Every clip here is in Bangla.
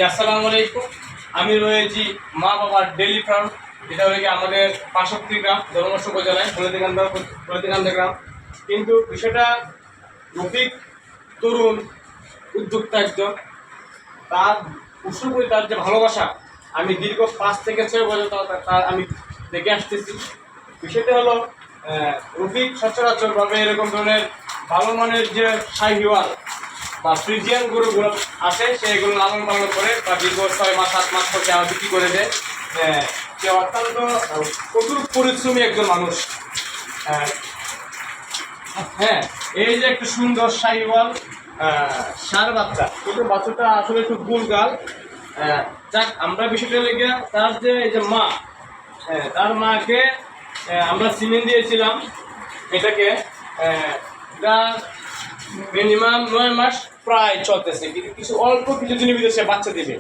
আসসালামু আলাইকুম। আমি রয়েছি মা বাবার ডেইলি ফার্ম, যেটা হলো কি আমাদের পার্শ্ববর্তী গ্রাম ধর্মস্ব উপজেলায় হলদিকান্দা গ্রাম। কিন্তু বিষয়টা রফিক তরুণ উদ্যোক্তা একজন, তার পুষ্পপুরি তার যে ভালোবাসা আমি দীর্ঘ 5 থেকে 6 বছর তার আমি দেখে আসতেছি। বিষয়টা হলো রফিক সচরাচরভাবে এরকম ধরনের ভালো মানের যে শাহিওয়াল বা ফ্রিজিয়ান গরুগুলো আছে সেগুলো লালন পালন করে বা দীর্ঘ 6 মাস 7 মাস পরে আবার বিক্রি করে দেয়। সে অত্যন্ত প্রচুর পরিশ্রমী একজন মানুষ। হ্যাঁ, এই যে একটা সুন্দর শাহিওয়াল ষাঁড় বাচ্চা, কিন্তু বাচ্চাটা আসলে একটু গুলগাল। যাক, আমরা বিষয়টা লেগে তার যে এই যে মা, তার মাকে আমরা সিমেন্ট দিয়েছিলাম এটাকে। এটা মিনিমাম 9 মাস প্রায় চলতেছে, কিন্তু কিছু অল্প কিছু দিনের ভিতরে সে বাচ্চা দেবে।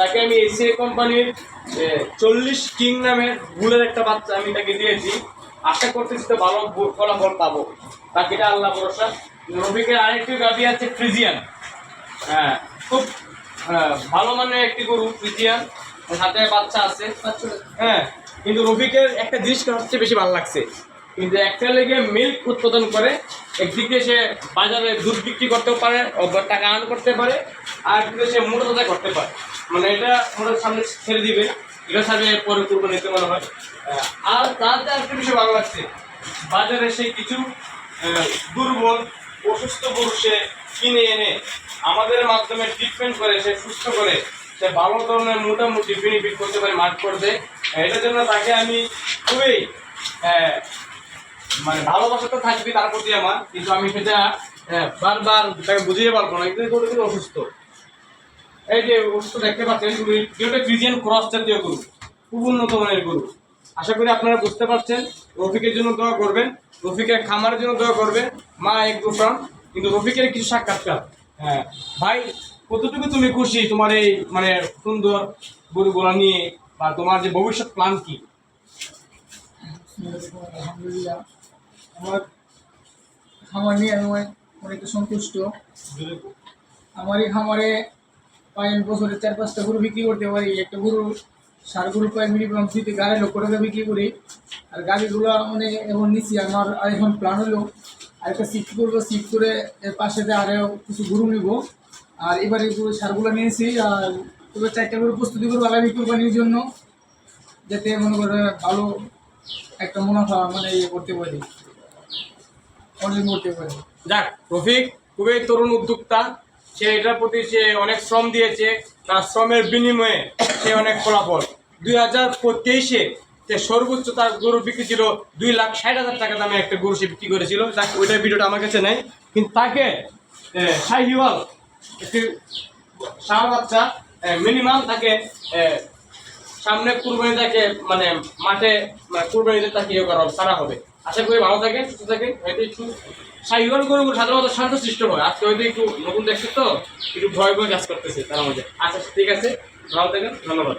তাকে আমি এসিআই কোম্পানির 40 কিং নামের বুলের একটা বাচ্চা আমি তাকে দিয়েছি। আশা করতেছি তো ভালো ফলাফল পাবো, বাকিটা আল্লাহ ভরসা। রফিকের আরেকটি গাভি আছে ফ্রিজিয়ান, খুব ভালো মানের একটি গরু ফ্রিজিয়ান, সাথে বাচ্চা আছে। হ্যাঁ, কিন্তু রফিকের একটা জিনিস সবচেয়ে বেশি ভালো লাগছে, কিন্তু একটা লেগে মিল্ক উৎপাদন করে। একদিকে সে বাজারে দুধ বিক্রি করতেও পারে, টাকা আর্ন করতে পারে, আর একদিকে সে মোটা তাজা করতে পারে। মানে এটা মোটার সামনে ছেড়ে দিবে, এটা সামনে পরে করবো নিতে মনে হয়। আর তাতে একটা বিষয় ভালো লাগছে, বাজারে সে কিছু দুর্বল অসুস্থ গরু সে কিনে এনে আমাদের মাধ্যমে ট্রিটমেন্ট করে সে সুস্থ করে সে ভালো ধরনের মোটামুটি বেনিফিট করতে পারে, মাঠ করতে। এটার জন্য তাকে আমি খুবই মানে ভালোবাসা তো থাকবে তার প্রতি আমার, কিন্তু আমি সেটা বারবার তাকে বুঝিয়ে পারবো না। কিন্তু গরু কিন্তু অসুস্থ, এই যে অসুস্থ দেখতে পাচ্ছেন, যেটা ফ্রিজিয়ান ক্রস জাতীয় গরু, খুব উন্নত মানের গরু। আশা করি আপনারা বুঝতে পারছেন। রফিকের জন্য দোয়া করবেন, রফিকের খামারের জন্য দোয়া করবেন, মা এগ্রো ফার্ম। কিন্তু রফিকের কিছু সাক্ষাৎকার, ভাই কতটুকু তুমি খুশি তোমার এই মানে সুন্দর গরুগুলা নিয়ে, বা তোমার যে ভবিষ্যৎ প্ল্যান কি? আলহামদুলিল্লাহ, আমার খামার নিয়ে আমি অনেক সন্তুষ্ট। আমার এই খামারে প্রায় বছরে 4-5টা গরু বিক্রি করতে পারি। একটা গরু ষাঁড় গরু প্রায় মিনিমাম 2 থেকে 2.5 লক্ষ টাকা বিক্রি করি। আর গাড়িগুলো মানে এখন নিচ্ছি, আমার আর এখন প্ল্যান হলো আর একটা শিফট করবো, শিফট করে এর পাশে আরও কিছু গরু নিব। আর এবারে ষাঁড়গুলো নিয়েছি, আর এবার 4টা গরু প্রস্তুতি করবো আগামী কোরবানির জন্য, যাতে মনে করে ভালো একটা মুনাফা মানে ইয়ে করতে পারি, অর্জন করতে পারি। যাক, রফিক খুবই তরুণ উদ্যোক্তা, সে এটার প্রতি সে অনেক শ্রম দিয়েছে, তার শ্রমের বিনিময়ে সে অনেক ফলাফল। 2023-এ সে সর্বোচ্চ তার গরু বিক্রি ছিল 2,60,000 টাকা দামে একটা গরু সে বিক্রি করেছিল। যাক, ওইটার ভিডিওটা আমার কাছে নেই, কিন্তু তাকে শাহিওয়াল একটি ষাঁড় বাচ্চা মিনিমাম তাকে সামনে কুরবানি তাকে মানে মাঠে কুরবানিতে তাকে ইয়ে করা সারা হবে। আশা করি ভালো থাকেন, সুস্থ থাকেন। হয়তো একটু শাহিওয়াল গরুগুলো সাধারণত শান্তশিষ্ট হয়, আজকে হয়তো একটু নতুন দেখছে তো একটু ভয় ভয় কাজ করতেছে তার মধ্যে। আচ্ছা, ঠিক আছে, ভালো থাকেন, ধন্যবাদ।